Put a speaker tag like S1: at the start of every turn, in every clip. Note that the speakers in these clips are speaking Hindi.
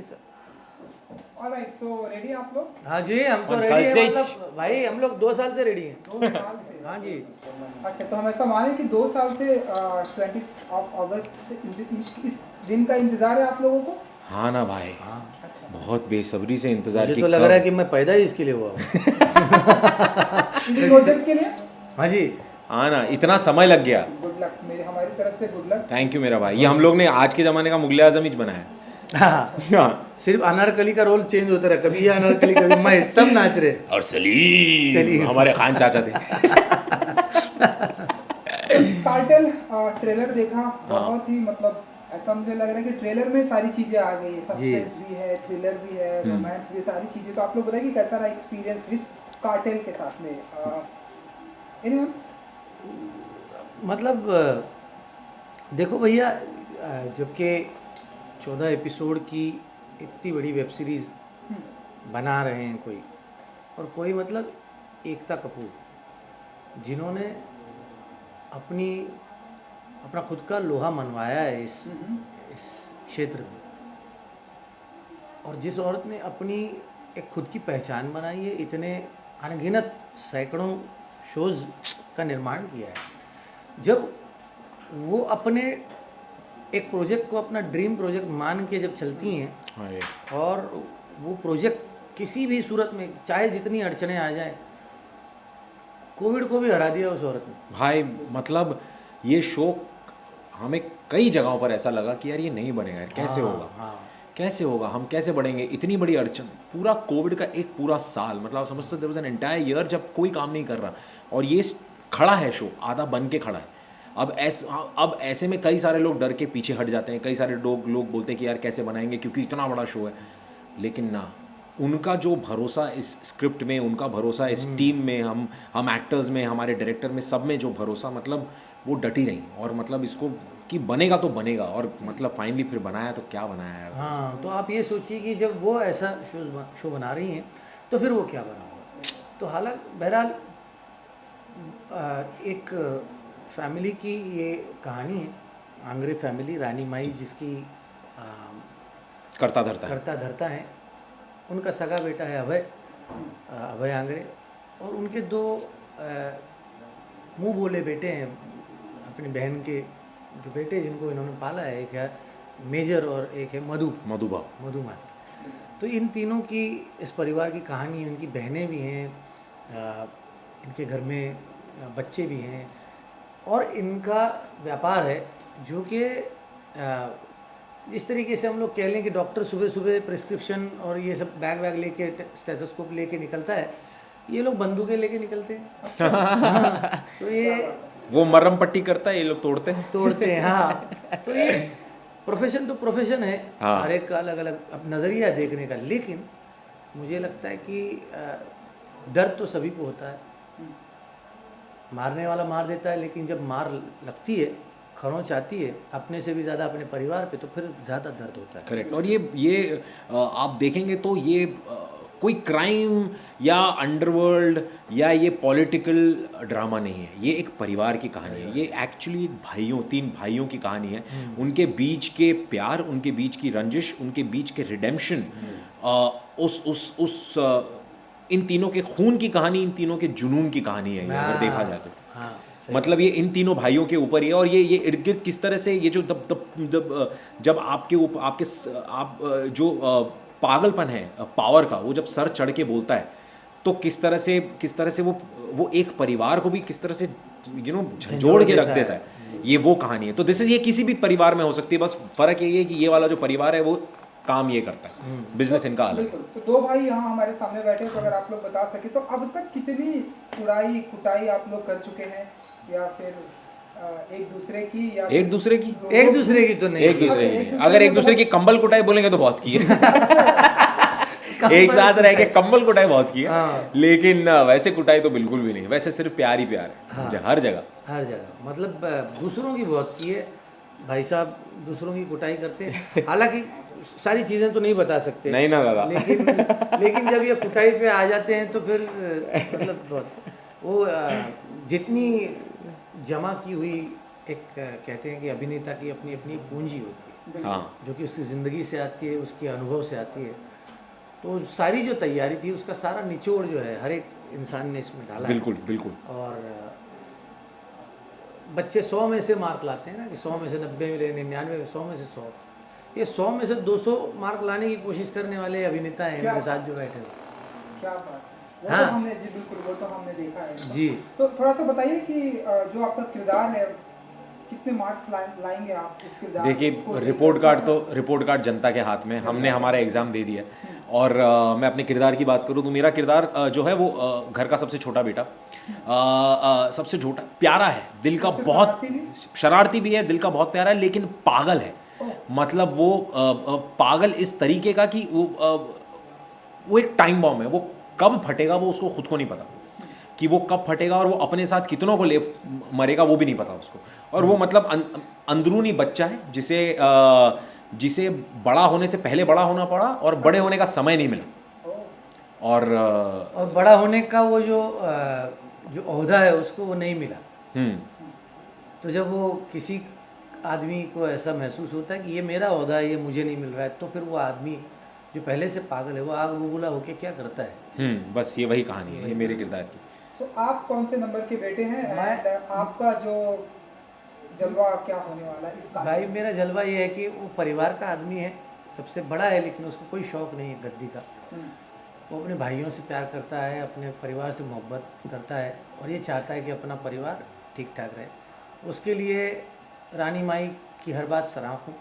S1: ऑलराइट, सो रेडी आप लोग?
S2: हाँ जी, हम तो
S3: और
S2: रेडी
S3: कल
S2: हैं,
S3: से ही
S2: मतलब भाई हम लोग 2 साल से रेडी हैं।
S1: 2 साल से?
S2: हाँ जी।
S1: अच्छा, तो हम ऐसा माने कि 2 साल से 20 अगस्त से इस दिन का इंतजार है आप लोगों को?
S3: हाँ ना भाई,
S1: अच्छा,
S3: बहुत बेसब्री से इंतजार
S2: मुझे
S3: की।
S2: तो लग रहा है कि मैं पैदा ही इसके लिए हुआ हूँ।
S1: इस प्रोजेक्ट के लिए
S2: हाँ जी।
S3: हाँ ना, इतना समय लग गया।
S1: गुड लक, मेरी हमारी तरफ से गुड लक।
S3: थैंक यू मेरा भाई, ये हम लोग ने आज के ज़माने का मुगल आजम ही बनाया है।
S2: हाँ,
S3: हाँ।
S2: सिर्फ अनारकली का रोल चेंज होता रहा, कभी ये अनारकली कभी मैं, सब नाच रहे।
S3: और सलीम
S2: सलीम।
S3: हमारे खान चाचा थे।
S1: कार्टेल ट्रेलर देखा, बहुत ही मतलब ऐसा मुझे लग रहा है कि ट्रेलर में सारी चीजें आ गई है, सस्पेंस भी है, थ्रिलर भी है, रोमांस भी, सारी चीजें। तो आप लोग बताइए कि कैसा रहा एक्सपीरियंस विद कार्टेल के साथ में? एनीवन?
S2: मतलब देखो भैया, जबकि 14 एपिसोड की इतनी बड़ी वेब सीरीज़ बना रहे हैं कोई, और कोई मतलब एकता कपूर, जिन्होंने अपना खुद का लोहा मनवाया है इस क्षेत्र में, और जिस औरत ने अपनी एक खुद की पहचान बनाई है, इतने अनगिनत सैकड़ों शोज़ का निर्माण किया है, जब वो अपने एक प्रोजेक्ट को अपना ड्रीम प्रोजेक्ट मान के जब चलती हैं,
S3: हाँ ये।
S2: और वो प्रोजेक्ट किसी भी सूरत में, चाहे जितनी अड़चने आ जाए, कोविड को भी हरा दिया उस औरत ने।
S3: भाई मतलब ये शो हमें कई जगहों पर ऐसा लगा कि यार ये नहीं बनेगा यार, कैसे होगा,
S2: हाँ,
S3: कैसे होगा, हम कैसे बढ़ेंगे, इतनी बड़ी अड़चन, पूरा कोविड का एक पूरा साल, मतलब आप समझते हो there was an entire year जब कोई काम नहीं कर रहा, और ये खड़ा है शो, आधा बन के खड़ा है। अब ऐसे में कई सारे लोग डर के पीछे हट जाते हैं, कई सारे लोग बोलते हैं कि यार कैसे बनाएंगे क्योंकि इतना बड़ा शो है, लेकिन ना, उनका जो भरोसा इस स्क्रिप्ट में, उनका भरोसा इस टीम में, हम एक्टर्स में, हमारे डायरेक्टर में, सब में जो भरोसा, मतलब वो डटी रही, और मतलब इसको कि बनेगा तो बनेगा, और मतलब फाइनली फिर बनाया तो क्या बनाया यार।
S2: हाँ, तो आप ये सोचिए कि जब वो ऐसा शो बना रही हैं, तो फिर वो क्या बना होगा। तो हालांकि बहरहाल एक फैमिली की ये कहानी है, आंग्रे फैमिली, रानी माई जिसकी
S3: करता धरता है।
S2: करता धरता है, उनका सगा बेटा है अभय आंग्रे, और उनके 2 मुंह बोले बेटे हैं, अपनी बहन के जो बेटे जिनको इन्होंने पाला है, एक है मेजर और एक है मधुबा। तो इन तीनों की, इस परिवार की कहानी है। उनकी बहनें भी हैं, इनके घर में बच्चे भी हैं, और इनका व्यापार है जो कि इस तरीके से हम लोग कह लें कि डॉक्टर सुबह सुबह प्रिस्क्रिप्शन और ये सब बैग लेके, स्टेथोस्कोप लेके निकलता है, ये लोग बंदूकें लेके निकलते हैं। हाँ, तो ये
S3: वो मरहम पट्टी करता है, ये लोग तोड़ते हैं।
S2: हाँ। तो ये प्रोफेशन तो प्रोफेशन है,
S3: हाँ।
S2: हर एक का अलग अलग अब नज़रिया देखने का, लेकिन मुझे लगता है कि दर्द तो सभी को होता है। मारने वाला मार देता है, लेकिन जब मार लगती है, खरोंच आती है, अपने से भी ज़्यादा अपने परिवार पे, तो फिर ज़्यादा दर्द होता है।
S3: करेक्ट। और ये आप देखेंगे तो ये कोई क्राइम या अंडरवर्ल्ड या ये पॉलिटिकल ड्रामा नहीं है, ये एक परिवार की कहानी है। ये एक्चुअली 3 भाइयों की कहानी है, उनके बीच के प्यार, उनके बीच की रंजिश, उनके बीच के रिडेम्पशन, इन तीनों के खून की कहानी, इन तीनों के जुनून की कहानी है ये, अगर देखा जाए तो।
S2: हाँ,
S3: मतलब ये इन तीनों भाइयों के ऊपर ही है, और ये इर्द गिर्द किस तरह से ये जो जब आपके ऊपर जो पागलपन है पावर का, वो जब सर चढ़ के बोलता है, तो किस तरह से वो एक परिवार को भी किस तरह से झंझोड़ के रख देता है, ये वो कहानी है। तो ये किसी भी परिवार में हो सकती है, बस फर्क यही है कि ये वाला जो परिवार है वो काम ये करता है, बिजनेस इनका अलग।
S1: बिल्कुल। तो 2 भाई यहाँ हमारे सामने बैठे हैं, तो अगर आप लोग बता सके तो अब तक कितनी उड़ाई कुटाई आप लोग कर चुके हैं, या फिर एक दूसरे की
S2: एक दूसरे की तो नहीं,
S3: एक दूसरे की नहीं। अगर एक दूसरे की कंबल कुटाई बोलेंगे तो बहुत की है। एक साथ रह के कंबल कुटाई बहुत की है।
S2: हाँ।
S3: लेकिन वैसे कुटाई तो बिल्कुल भी नहीं, वैसे सिर्फ प्यार ही प्यार है।
S2: हाँ।
S3: हर जगह
S2: मतलब दूसरों की बहुत की है भाई साहब, दूसरों की कुटाई करते हैं। हालांकि सारी चीज़ें तो नहीं बता सकते,
S3: नहीं ना दादा,
S2: लेकिन जब ये कुटाई पे आ जाते हैं तो फिर मतलब बहुत वो जितनी जमा की हुई, एक कहते हैं कि अभिनेता की अपनी अपनी पूंजी होती है,
S3: हाँ
S2: जो कि उसकी ज़िंदगी से आती है, उसके अनुभव से आती है। तो सारी जो तैयारी थी उसका सारा निचोड़ जो है हर एक इंसान ने इसमें डाला
S3: बिल्कुल बिल्कुल।
S2: है। और बच्चे 100 में से मार्क लाते हैं ना कि 100 में से 90 मिले, 99 में, 100 में से 100। ये 100 में से 200 मार्क लाने की कोशिश करने वाले अभिनेता हैं इनके साथ जो बैठे हैं।
S1: क्या बात है, वो
S2: हाँ।
S1: तो हमने जी बिल्कुल, वो तो हमने देखा है
S2: जी।
S1: तो थोड़ा सा बताइए कि जो आपका किरदार है कितने मार्क्स लाएंगे आप इस किरदार को
S3: देखिए,
S1: लेकर?
S3: रिपोर्ट कार्ड जनता के हाथ में, हमने हमारा एग्ज़ाम दे दिया। और मैं अपने किरदार की बात करूँ तो मेरा किरदार जो है वो घर का सबसे छोटा बेटा, सबसे छोटा, प्यारा है, दिल का बहुत शरारती भी है, दिल का बहुत प्यारा है, लेकिन पागल है। मतलब वो पागल इस तरीके का कि वो एक टाइम बॉम्ब है, वो कब फटेगा वो उसको खुद को नहीं पता कि वो कब फटेगा, और वो अपने साथ कितनों को ले मरेगा वो भी नहीं पता उसको। और वो मतलब अंदरूनी बच्चा है जिसे बड़ा होने से पहले बड़ा होना पड़ा और बड़े होने का समय नहीं मिला। और
S2: बड़ा होने का वो जो ओहदा है उसको वो नहीं मिला। तो जब वो किसी आदमी को ऐसा महसूस होता है कि ये मेरा ओहदा है, ये मुझे नहीं मिल रहा है, तो फिर वो आदमी जो पहले से पागल है वो आग बबूला होके क्या करता है।
S3: बस ये वही कहानी है, ये मेरे किरदार की।
S1: तो आप कौन से नंबर के बेटे हैं?
S2: मैं-
S1: आपका जो जलवा क्या होने वाला है इस कहानी
S2: भाई
S1: में?
S2: मेरा जलवा ये है कि वो परिवार का आदमी है, सबसे बड़ा है, लेकिन उसको कोई शौक़ नहीं है गद्दी का। वो अपने भाइयों से प्यार करता है, अपने परिवार से मोहब्बत करता है, और ये चाहता है कि अपना परिवार ठीक ठाक रहे। उसके लिए रानी माई की हर बात सराहूं।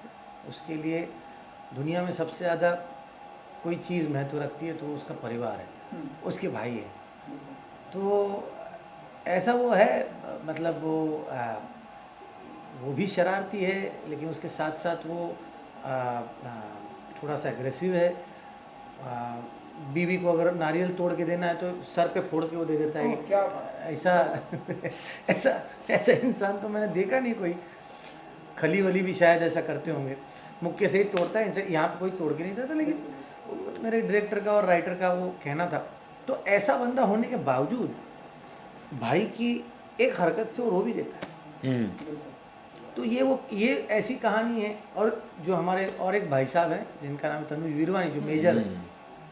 S2: उसके लिए दुनिया में सबसे ज़्यादा कोई चीज़ महत्व रखती है तो उसका परिवार है, उसके भाई है। तो ऐसा वो है, मतलब वो भी शरारती है, लेकिन उसके साथ साथ वो थोड़ा सा एग्रेसिव है। बीवी को अगर नारियल तोड़ के देना है तो सर पे फोड़ के वो दे देता है।
S1: क्या
S2: ऐसा ऐसा ऐसा इंसान तो मैंने देखा नहीं कोई। खली वली भी शायद ऐसा करते होंगे, मुक्के से ही तोड़ता है, इनसे यहाँ पे कोई तोड़ के नहीं देता। लेकिन मेरे डायरेक्टर का और राइटर का वो कहना था। तो ऐसा बंदा होने के बावजूद भाई की एक हरकत से वो रो भी देता है। तो ये ऐसी कहानी है। और जो हमारे और एक भाई साहब हैं जिनका नाम तनुज वीरवानी, जो मेजर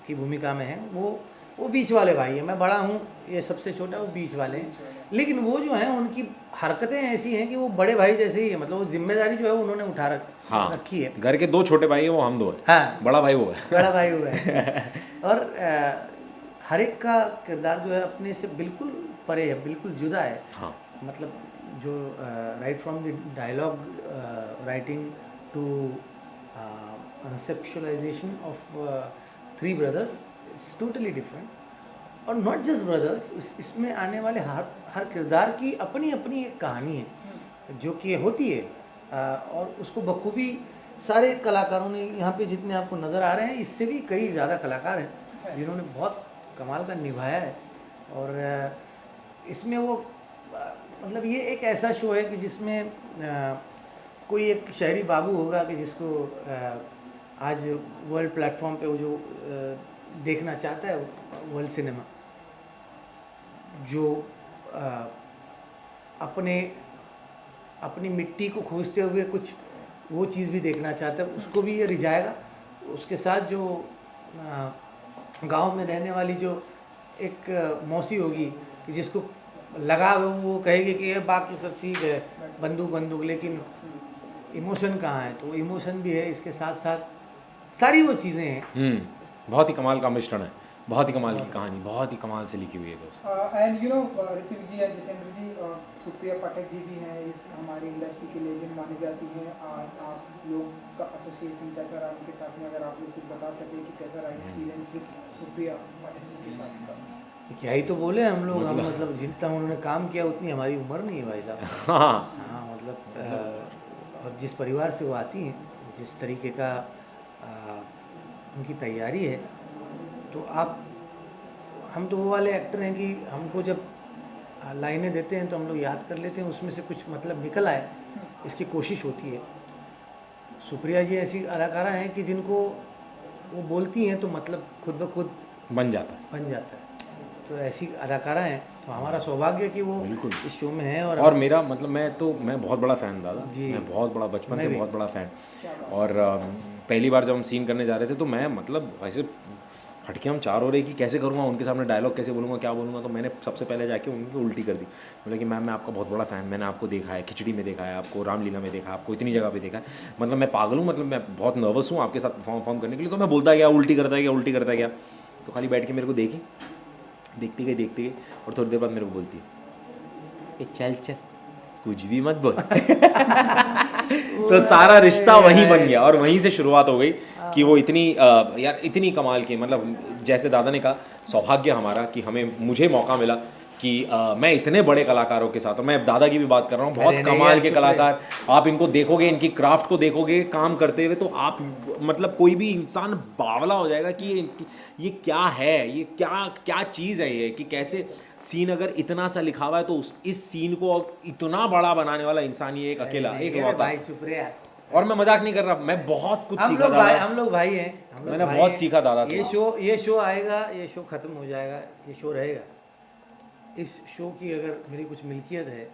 S2: की भूमिका में है, वो बीच वाले भाई है। मैं बड़ा हूँ, ये सबसे छोटा, वो बीच वाले हैं। लेकिन वो जो हैं उनकी हरकतें ऐसी हैं कि वो बड़े भाई जैसे ही है। मतलब वो जिम्मेदारी जो है उन्होंने उठा रखी है।
S3: घर के 2 छोटे भाई हैं, वो हम 2 हैं।
S2: हाँ,
S3: बड़ा भाई वो है।
S2: बड़ा भाई वो है। और हर एक का किरदार जो है अपने से बिल्कुल परे है, बिल्कुल जुदा है।
S3: हाँ।
S2: मतलब जो right from the dialogue writing to conceptualisation of 3 brothers, it's totally different. और नॉट जस्ट ब्रदर्स, इसमें आने वाले हर किरदार की अपनी अपनी एक कहानी है जो कि होती है। और उसको बखूबी सारे कलाकारों ने, यहाँ पे जितने आपको नज़र आ रहे हैं, इससे भी कई ज़्यादा कलाकार हैं जिन्होंने बहुत कमाल का निभाया है। और इसमें वो मतलब ये एक ऐसा शो है कि जिसमें कोई एक शहरी बाबू होगा कि जिसको आज वर्ल्ड प्लेटफॉर्म पे वो जो देखना चाहता है वर्ल्ड सिनेमा, जो अपनी मिट्टी को खोजते हुए कुछ वो चीज़ भी देखना चाहता है, उसको भी ये रिझाएगा। उसके साथ जो गांव में रहने वाली जो एक मौसी होगी कि जिसको लगा वो कहेगी कि ये बाकी सब चीज़ है, बंदूक, लेकिन इमोशन कहाँ है। तो इमोशन भी है, इसके साथ साथ सारी वो चीज़ें हैं।
S3: बहुत ही कमाल का मिश्रण है, बहुत ही कमाल की कहानी, बहुत ही कमाल से लिखी हुई है दोस्त।
S1: And you know Hrithik ji and Jitendra ji और सुप्रिया पाठक जी भी हैं, इस हमारी इंडस्ट्री की लेजेंड मानी जाती हैं। आप लोग का एसोसिएशन कैसा रहा उनके साथ में, अगर आप लोग कुछ बता सकें कि कैसा रहा एक्सपीरियंस विद सुप्रिया पाठक जी के साथ का?
S2: क्या ही तो बोले हम लोग, मतलब जितना उन्होंने काम किया उतनी हमारी उम्र नहीं है भाई साहब। हाँ, मतलब और जिस परिवार से वो आती हैं, जिस तरीके का उनकी तैयारी है, तो हम तो वो वाले एक्टर हैं कि हमको जब लाइनें देते हैं तो हम लोग याद कर लेते हैं, उसमें से कुछ मतलब निकल आए इसकी कोशिश होती है। सुप्रिया जी ऐसी अदाकारा हैं कि जिनको वो बोलती हैं तो मतलब खुद ब खुद
S3: बन जाता है।
S2: तो ऐसी अदाकारा हैं, तो हमारा सौभाग्य कि वो इस शो में है।
S3: और मेरा मतलब मैं बहुत बड़ा फ़ैन दादा
S2: जी।
S3: मैं बहुत बड़ा बचपन से
S2: भी।
S3: बहुत बड़ा फ़ैन। और पहली बार जब हम सीन करने जा रहे थे तो मैं मतलब ऐसे हटके हम चार हो रहे कि कैसे करूँगा, उनके सामने डायलॉग कैसे बोलूँगा, क्या बोलूँगा। तो मैंने सबसे पहले जाके उनकी उल्टी कर दी। बोला कि मैम मैं आपका बहुत बड़ा फ़ैन, मैंने आपको देखा है, खिचड़ी में देखा है, आपको रामलीला में देखा है, आपको इतनी जगह पे देखा है। मतलब मैं पागल हूँ, मतलब मैं बहुत नर्वस हूँ आपके साथ परफॉर्म करने के लिए। तो मैं बोलता गया, उल्टी करता गया, उल्टी करता गया। तो खाली बैठ के मेरे को देखती गई और थोड़ी देर बाद मेरे को बोलती है, ए चल चल कुछ भी मत बोल। तो सारा रिश्ता वहीं बन गया और वहीं से शुरुआत हो गई कि वो इतनी यार इतनी कमाल की, मतलब जैसे दादा ने कहा, सौभाग्य हमारा कि मुझे मौका मिला कि मैं इतने बड़े कलाकारों के साथ, और मैं दादा की भी बात कर रहा हूँ, बहुत कमाल के कलाकार। आप इनको देखोगे, इनकी क्राफ्ट को देखोगे काम करते हुए, तो आप मतलब कोई भी इंसान बावला हो जाएगा कि ये क्या है, ये क्या चीज़ है ये, कि कैसे सीन अगर इतना सा लिखा हुआ है तो इस सीन को इतना बड़ा बनाने वाला इंसान ये एक अकेला एक लौटा।
S2: भाई चुप रहे यार।
S3: और मैं मजाक नहीं कर रहा, मैं बहुत कुछ सीखा
S2: हम लोग भाई हैं,
S3: मैंने बहुत सीखा दादा से।
S2: ये शो आएगा, ये शो खत्म हो जाएगा, ये शो रहेगा। इस शो की अगर मेरी कुछ मिल्कियत है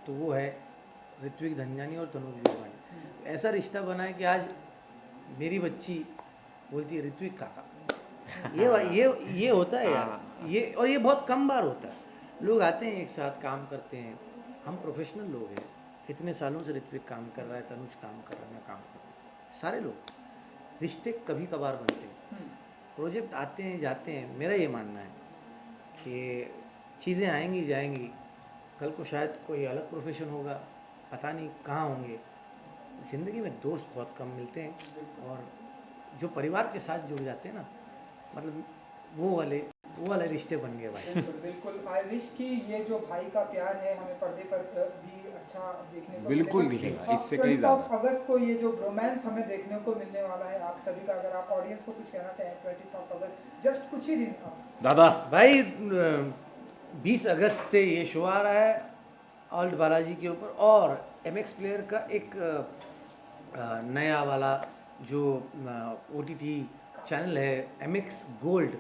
S2: तो वो है ऋत्विक धनजानी और तनुज विरवानी। ऐसा रिश्ता बना है कि आज मेरी बच्ची बोलती है ऋत्विक काका। ये होता है यार, ये बहुत कम बार होता है। लोग आते हैं एक साथ काम करते हैं, हम प्रोफेशनल लोग हैं, इतने सालों से ऋत्विक काम कर रहा है, तनुज काम कर रहा है, मैं काम कर रहा हूँ, सारे लोग। रिश्ते कभी कभार बनते हैं, प्रोजेक्ट आते हैं जाते हैं। मेरा ये मानना है कि चीज़ें आएंगी जाएंगी, कल को शायद कोई अलग प्रोफेशन होगा, पता नहीं कहाँ होंगे। ज़िंदगी में दोस्त बहुत कम मिलते हैं, और जो परिवार के साथ जुड़ जाते हैं ना, मतलब वो वाले रिश्ते बन गए भाई।
S1: बिल्कुल। आई विश कि ये जो भाई का प्यार है हमें पर्दे पर भी अच्छा देखने को
S3: बिल्कुल
S1: मिलेगा।
S3: दिखेगा, इससे कई ज़्यादा।
S1: अगस्त को ये जो रोमांस हमें देखने को मिलने वाला है, आप सभी का, अगर आप ऑडियंस को कुछ कहना चाहें, 20 अगस्त जस्ट कुछ ही दिन
S3: दादा
S2: भाई 20 अगस्त से ये शो आ रहा है ऑल्ड बालाजी के ऊपर, और MX प्लेयर का एक नया वाला जो OTT चैनल है MX गोल्ड,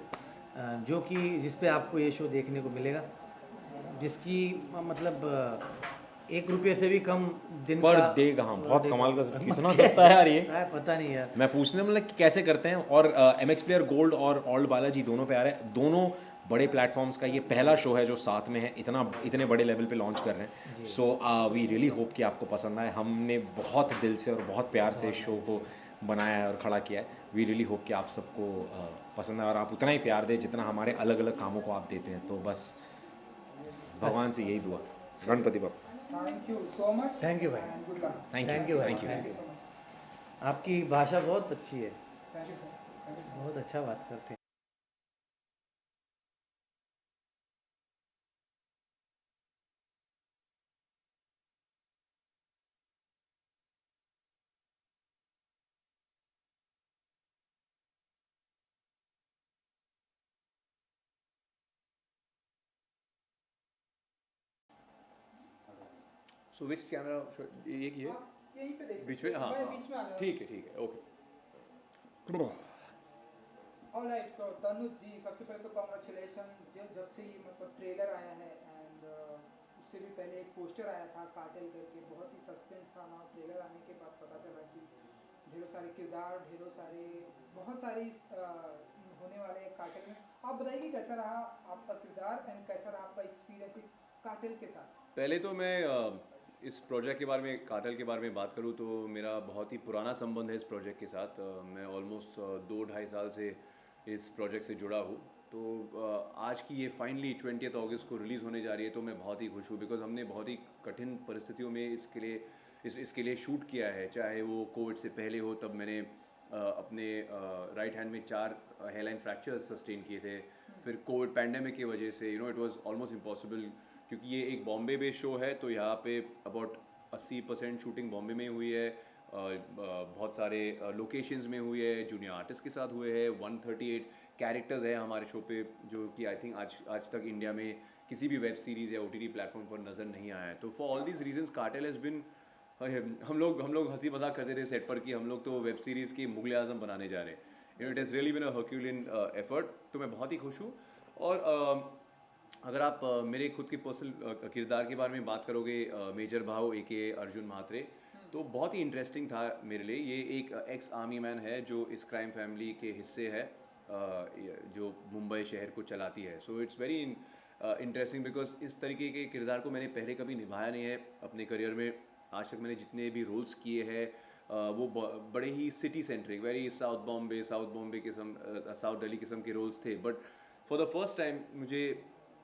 S2: जो कि जिस पे आपको ये शो देखने को मिलेगा, जिसकी मतलब 1 रुपये से भी कम दिन
S3: पर
S2: का
S3: डे कहाँ, बहुत कमाल का, कितना सस्ता है यार ये।
S2: पता नहीं यार,
S3: मैं पूछने मतलब कि कैसे करते हैं। और MX प्लेयर गोल्ड और ऑल्ड बालाजी दोनों पे आ रहे हैं, दोनों बड़े प्लेटफॉर्म्स का ये पहला शो है जो साथ में है, इतने बड़े लेवल पे लॉन्च कर रहे हैं। सो वी रियली होप कि आपको पसंद आए। हमने बहुत दिल से और बहुत प्यार से इस शो को बनाया है और खड़ा किया है। वी रियली होप कि आप सबको पसंद आए और आप उतना ही प्यार दें जितना हमारे अलग अलग कामों को आप देते हैं। तो बस भगवान से यही दुआ, Ganpati Baba.
S1: Thank you so much.
S2: Thank you भाई,
S1: गुड लक।
S2: थैंक यू भाई, थैंक यू। आपकी भाषा बहुत अच्छी है,
S1: थैंक यू सर।
S2: बहुत अच्छा बात करते हैं।
S4: सो विच कैमरा, एक ये
S1: यहीं पे देख
S4: बीच में, हाँ
S1: मैं
S4: हाँ
S1: बीच में आ
S4: ठीक है ओके।
S1: ऑलराइट। सो तनुज जी, सबसे पहले तो कांग्रेचुलेशन। जब से ये मतलब ट्रेलर आया है, एंड उससे भी पहले एक पोस्टर आया था कार्टेल करके, बहुत ही सस्पेंस था ना। ट्रेलर आने के बाद पता चला कि ढेरों सारे किरदार, ढेरों सारे, बहुत सारी होने वाले हैं कार्टेल में। आप बताइए कि कैसा रहा आपका किरदार एंड कैसा रहा आपका एक्सपीरियंस इस कार्टेल के साथ?
S4: पहले तो मैं इस प्रोजेक्ट के बारे में, कार्टेल के बारे में बात करूँ तो मेरा बहुत ही पुराना संबंध है इस प्रोजेक्ट के साथ। मैं ऑलमोस्ट 2-2.5 साल से इस प्रोजेक्ट से जुड़ा हूँ। तो आज की ये फाइनली 20 अगस्त को रिलीज़ होने जा रही है, तो मैं बहुत ही खुश हूँ, बिकॉज हमने बहुत ही कठिन परिस्थितियों में इसके लिए शूट किया है। चाहे वो कोविड से पहले हो, तब मैंने अपने राइट हैंड में 4 हेयरलाइन फ्रैक्चर्स सस्टेन किए थे। फिर कोविड पैंडेमिक की वजह से इट वाज ऑलमोस्ट इम्पॉसिबल, क्योंकि ये एक बॉम्बे बेस्ड शो है, तो यहाँ पे अबाउट 80% शूटिंग बॉम्बे में हुई है। बहुत सारे लोकेशंस में हुई है, जूनियर आर्टिस्ट के साथ हुए हैं। 138 कैरेक्टर्स है हमारे शो पे, जो कि आई थिंक आज तक इंडिया में किसी भी वेब सीरीज़ या OTT प्लेटफॉर्म पर नज़र नहीं आया है। तो for all these reasons cartel has been, हम लोग हंसी मजाक करते थे सेट पर कि हम लोग तो वेब सीरीज़ की मुगल आजम बनाने जा रहे हैं। It has really been a Herculean effort. तो मैं बहुत ही खुश हूँ। और अगर आप मेरे खुद के पर्सनल किरदार के बारे में बात करोगे, मेजर भाव ए के अर्जुन म्हात्रे, तो बहुत ही इंटरेस्टिंग था मेरे लिए। ये एक एक्स आर्मी मैन है जो इस क्राइम फैमिली के हिस्से है, जो मुंबई शहर को चलाती है। So it's very interesting because इस तरीके के किरदार को मैंने पहले कभी निभाया नहीं है अपने करियर में। आज तक मैंने जितने भी रोल्स किए हैं वो बड़े ही city centric, very South Bombay किस्म, साउथ दिल्ली किस्म के रोल्स थे। But for the first time मुझे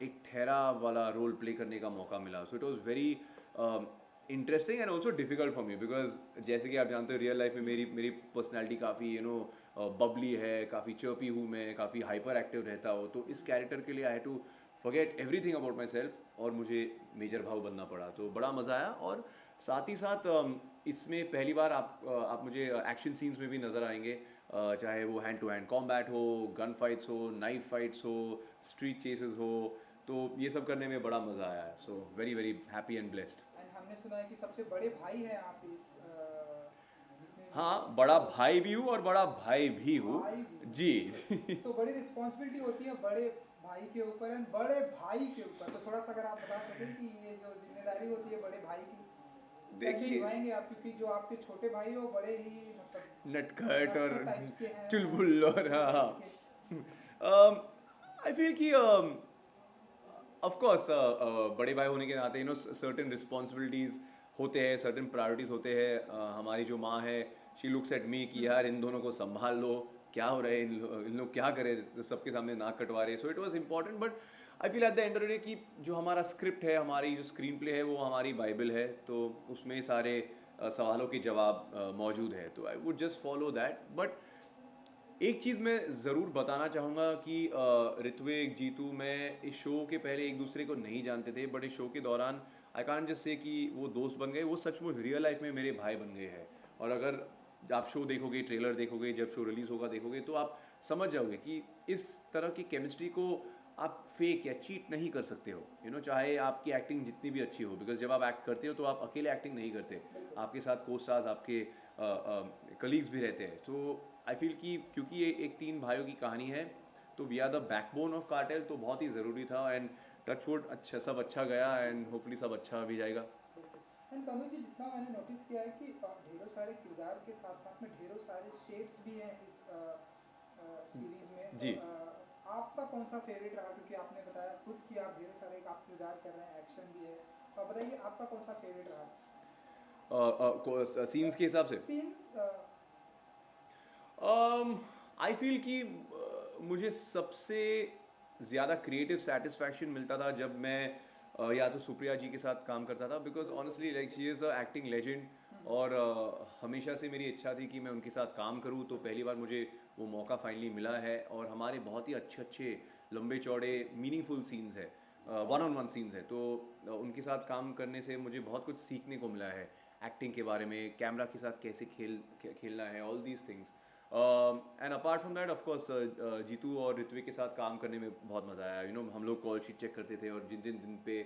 S4: एक ठहरा वाला रोल प्ले करने का मौका मिला। So it was very interesting and also difficult for me because जैसे कि आप जानते हो रियल लाइफ में मेरी पर्सनैलिटी काफ़ी बबली है, काफ़ी चर्पी हूँ मैं, काफ़ी हाइपर एक्टिव रहता हूँ। तो इस कैरेक्टर के लिए I have to forget everything about myself और मुझे मेजर भाव बनना पड़ा। तो बड़ा मज़ा आया। और साथ ही साथ इसमें पहली बार आप मुझे एक्शन सीन्स में भी नज़र आएंगे, चाहे वो हैंड टू हैंड कॉम्बैट हो, गन फाइट्स हो, नाइफ फाइट्स हो, स्ट्रीट चेसेस हो। तो ये सब करने में बड़ा मज़ा आया है। So very very happy and blessed.
S1: And हमने सुना है कि सबसे बड़े भाई हैं आप इस जितने भी-
S4: हाँ, बड़ा भाई भी हूँ और बड़ा भाई भी हूँ
S1: भाई भी।
S4: जी।
S1: तो बड़ी रिस्पॉन्सिबिलिटी होती है बड़े भाई के ऊपर एंड बड़े भाई के ऊपर, तो थोड़ा सा अगर आप बता सकें कि ये जो जिम्मेदारी होती है बड़े भाई की कैसे
S4: देखिए,
S1: निभाएंगे आप, क्योंकि जो आपके छोटे भाई हो बड़े ही मतलब
S4: नटखट और
S1: नटखट टाइप्स के हैं,
S4: चुलबुल और हाँ
S1: टाइप्स
S4: हाँ। आई फील कि ऑफ कोर्स बड़े भाई होने के नाते सर्टेन रिस्पॉन्सिबिलिटीज़ होते हैं, सर्टेन प्रायोरिटीज़ होते हैं। हमारी जो माँ है, शी लुक्स एट मी कि यार इन दोनों को संभाल लो, क्या हो रहा है, इन लोग क्या करें, सबके सामने नाक कटवा रहे। So it was important. But I feel at the end of the day कि जो हमारा स्क्रिप्ट है, हमारी जो स्क्रीन प्ले है, वो हमारी बाइबल है। तो उसमें सारे सवालों के जवाब मौजूद है। तो I would just follow that. But एक चीज़ मैं ज़रूर बताना चाहूँगा कि ऋत्विक, जीतू, मैं इस शो के पहले एक दूसरे को नहीं जानते थे। बट इस शो के दौरान आई कांट जस्ट से कि वो दोस्त बन गए, वो सचमुच रियल लाइफ में मेरे भाई बन गए हैं। और अगर आप शो देखोगे, ट्रेलर देखोगे, जब शो रिलीज़ होगा देखोगे, तो आप समझ जाओगे कि इस तरह की केमिस्ट्री को आप फेक या चीट नहीं कर सकते हो। चाहे आपकी एक्टिंग जितनी भी अच्छी हो, बिकॉज जब आप एक्ट करते हो तो आप अकेले एक्टिंग नहीं करते, आपके साथ को स्टार्स, आपके कलीग्स भी रहते हैं। तो आई फील कि क्योंकि ये एक 3 भाइयों की कहानी है, तो we are the backbone of cartel, तो बहुत ही ज़रूरी था। एंड टचवुड अच्छा, सब अच्छा गया एंड होपफुली सब अच्छा भी जाएगा।
S1: एंड कमल जी, जितना मैंने नोटिस किया है कि ढेरों सारे किरदार के साथ साथ में ढेरों सारे शेड्स भी हैं इस सीरीज में।
S4: जी।
S1: आपका कौन सा फेवरेट रहा, क्योंकि आपने बताया खुद कि आप ढेरों सारे आप किरदार कर रहे हैं, एक्शन भी है, तो आप बताइए आपका कौन सा फेवरेट रहा
S4: सीन्स के हिसाब से
S1: सीन्स?
S4: आई फील कि मुझे सबसे ज़्यादा क्रिएटिव सेटिस्फैक्शन मिलता था जब मैं या तो सुप्रिया जी के साथ काम करता था, because honestly like she is a acting legend. और हमेशा से मेरी इच्छा थी कि मैं उनके साथ काम करूं, तो पहली बार मुझे वो मौका फाइनली मिला है। और हमारे बहुत ही अच्छे अच्छे लंबे चौड़े मीनिंगफुल सीन्स है, वन ऑन वन सीन्स है। तो उनके साथ काम करने से मुझे बहुत कुछ सीखने को मिला है, एक्टिंग के बारे में, कैमरा के साथ कैसे खेलना है, all these things. And apart from that of course Jitu और ऋत्विक के साथ काम करने में बहुत मज़ा आया। हम लोग कॉल शीट चेक करते थे, और जिन दिन पे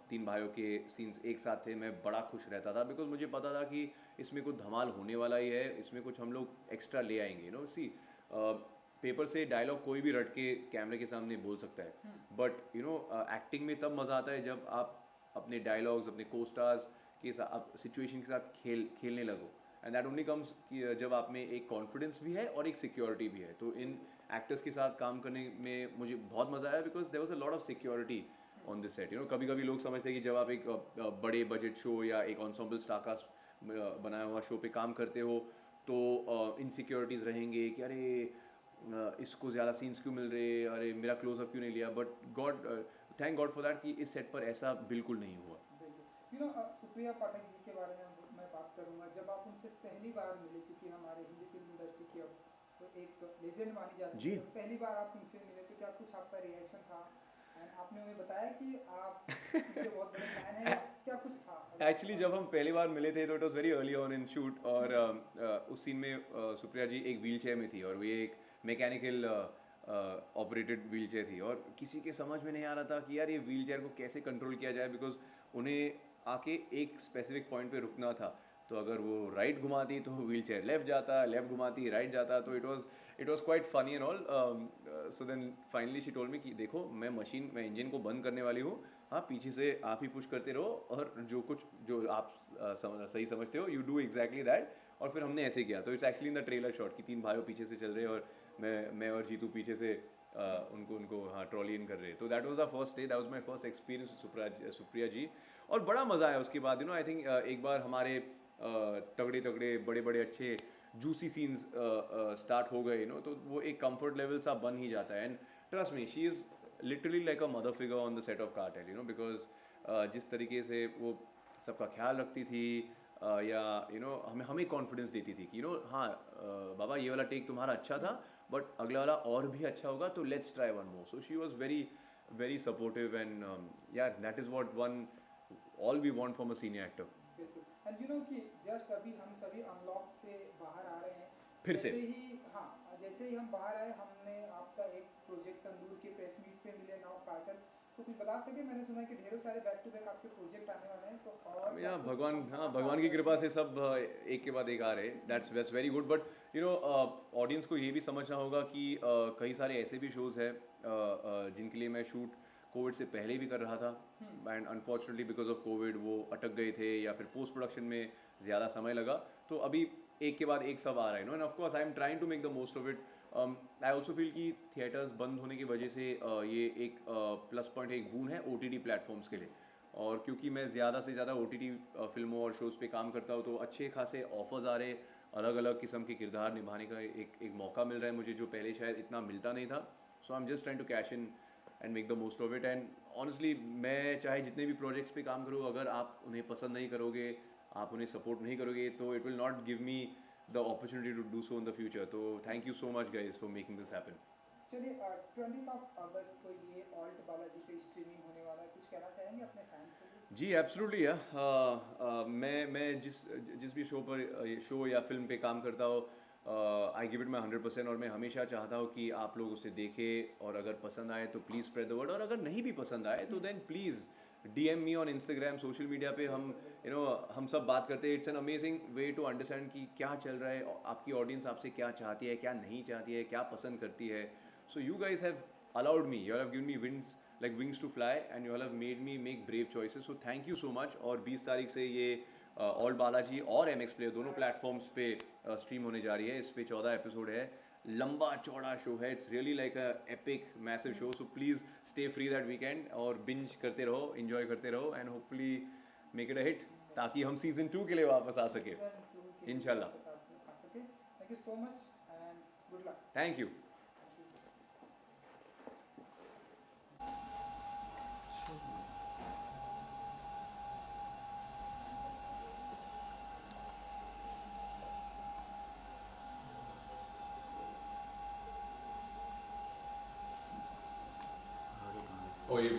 S4: 3 भाइयों के सीन्स एक साथ थे, मैं बड़ा खुश रहता था, बिकॉज मुझे पता था कि इसमें कुछ धमाल होने वाला ही है, इसमें कुछ हम लोग एक्स्ट्रा ले आएंगे। सी पेपर से डायलॉग कोई भी रट के कैमरे के सामने बोल सकता है, बट एक्टिंग में तब मज़ा आता है जब आप अपने डायलॉग्स, अपने को स्टार्स के साथ, सिचुएशन के साथ खेलने लगो। एंड दैट ओनली कम्स कि जब आप में एक कॉन्फिडेंस भी है और एक सिक्योरिटी भी है। तो इन एक्टर्स के साथ काम करने में मुझे बहुत मज़ा आया, because there was a lot of security on this set. कभी कभी लोग समझते हैं कि जब आप एक बड़े बजट शो या एक एंसेम्बल स्टारकास्ट बनाया हुआ शो पे काम करते हो, तो इनसिक्योरिटीज़ रहेंगे कि अरे इसको ज़्यादा सीन्स क्यों मिल रहे, अरे मेरा क्लोजअप क्यों नहीं लिया। But thank God for that कि इस सेट पर ऐसा बिल्कुल नहीं हुआ।
S1: सुप्रिया पाठक जी के बारे में मैं बात करूंगा। जब आप उनसे पहली बार मिले, क्योंकि हमारे हिंदी फिल्म इंडस्ट्री की अब तो एक लेजेंड मानी जाती
S4: जी।
S1: है, तो पहली बार आप उनसे मिले तो क्या कुछ आपका रिएक्शन था? एंड आपने उन्हें बताया कि आप उनके बहुत बड़े फैन हैं, या क्या कुछ था?
S4: एक्चुअली जब हम पहली बार मिले थे तो it was very early on in shoot, और उस सीन में सुप्रिया जी एक व्हील चेयर में थी, और वो एक मैकेनिकल ऑपरेटेड व्हील चेयर थी, और किसी के समझ में नहीं आ रहा था कि यार ये व्हील चेयर को कैसे कंट्रोल किया जाए, बिकॉज उन्हें आके एक स्पेसिफिक पॉइंट पे रुकना था। तो अगर वो राइट घुमाती तो व्हील चेयर लेफ्ट जाता, लेफ्ट घुमाती राइट जाता, तो it was quite funny and all. So then finally she told me कि देखो मैं इंजन को बंद करने वाली हूँ, हाँ पीछे से आप ही पुश करते रहो और जो आप सही समझते हो यू डू एग्जैक्टली दैट. और फिर हमने ऐसे किया. तो it's actually in the trailer shot कि 3 भाइयों पीछे से चल रहे हैं और मैं और जीतू पीछे से उनको हाँ ट्रॉली इन कर रहे. तो that was the first day, that was my first experience Supriya ji. और बड़ा मज़ा आया उसके बाद. आई थिंक एक बार हमारे तगड़े बड़े बड़े अच्छे जूसी सीन्स स्टार्ट हो गए तो वो एक कंफर्ट लेवल सा बन ही जाता है. And trust me she is literally like a mother figure on the set of cartel because जिस तरीके से वो सबका ख्याल रखती थी या हमें कॉन्फिडेंस देती थी कि हाँ बाबा ये वाला टेक तुम्हारा अच्छा था बट अगला वाला और भी अच्छा होगा तो let's try one more. So she was very very supportive and यार that is what one all we want from a senior actor.
S1: And कि जस्ट अभी हम सभी अनलॉक से बाहर आ रहे हैं
S4: फिर से
S1: जैसे ही हम बाहर आए हमने आपका एक प्रोजेक्ट तंदूर के प्रेस मीट पे मिले नाउ कार्टल. तो कुछ बता सके, मैंने सुना है कि ढेरों सारे बैक टू बैक आपके प्रोजेक्ट आने वाले हैं. तो और
S4: भगवान की कृपा से सब एक के बाद एक आ रहे. That's very good. But audience को ये भी समझना होगा कि कई सारे ऐसे भी शोज़ हैं जिनके लिए मैं शूट कोविड से पहले भी कर रहा था and unfortunately because of Covid वो अटक गए थे या फिर पोस्ट प्रोडक्शन में ज़्यादा समय लगा. तो अभी एक के बाद एक सब आ रहा है and of course I am trying to make the most of it. I also feel कि थिएटर्स बंद होने की वजह से ये एक प्लस पॉइंट एक बून है OTT प्लेटफॉर्म्स के लिए. और क्योंकि मैं ज़्यादा से ज़्यादा OTT फिल्मों और शोज़ पे काम करता हूँ तो अच्छे खासे ऑफर्स आ रहे, अलग अलग किस्म के किरदार निभाने का एक मौका मिल रहा है मुझे जो पहले शायद इतना मिलता नहीं था. So I am just trying to cash in and make the most of it. And honestly मैं चाहे जितने भी प्रोजेक्ट्स पे काम करूँ, अगर आप उन्हें पसंद नहीं करोगे, आप उन्हें सपोर्ट नहीं करोगे तो it will not give me the opportunity to do so in the future. तो thank you so much guys for making this happen.
S1: चलिए 20 अगस्त को ये ऑल्ट बालाजी पे स्ट्रीमिंग होने वाला है, कुछ कहना चाहेंगे अपने फैंस के लिए?
S4: जी एब्सोल्युटली मैं जिस भी शो या फिल्म पे काम करता हूँ आई गिव इट माई 100%. और मैं हमेशा चाहता हूँ कि आप लोग उसे देखें और अगर पसंद आए तो प्लीज़ स्प्रेड द वर्ड. और अगर नहीं भी पसंद आए तो then please DM me on Instagram, social media पे हम सब बात करते हैं. It's an amazing way to understand कि क्या चल रहा है, आपकी ऑडियंस आपसे क्या चाहती है, क्या नहीं चाहती है, क्या पसंद करती है. So you guys have allowed me, you all have given me wings to fly and you all have made me make brave choices. So thank you so much. और 20 तारीख से ये ऑल बालाजी और MX Player दोनों प्लेटफॉर्म्स पे स्ट्रीम होने जा रही है. इस पे 14 एपिसोड है, लंबा चौड़ा शो है. It's really like a epic massive show. So please stay free that weekend और बिंज करते रहो, इन्जॉय करते रहो and hopefully make it a hit ताकि हम सीजन 2 के लिए वापस आ सके इंशाल्लाह.
S1: Thank you so much and good luck.
S4: Thank you.
S3: Oh, you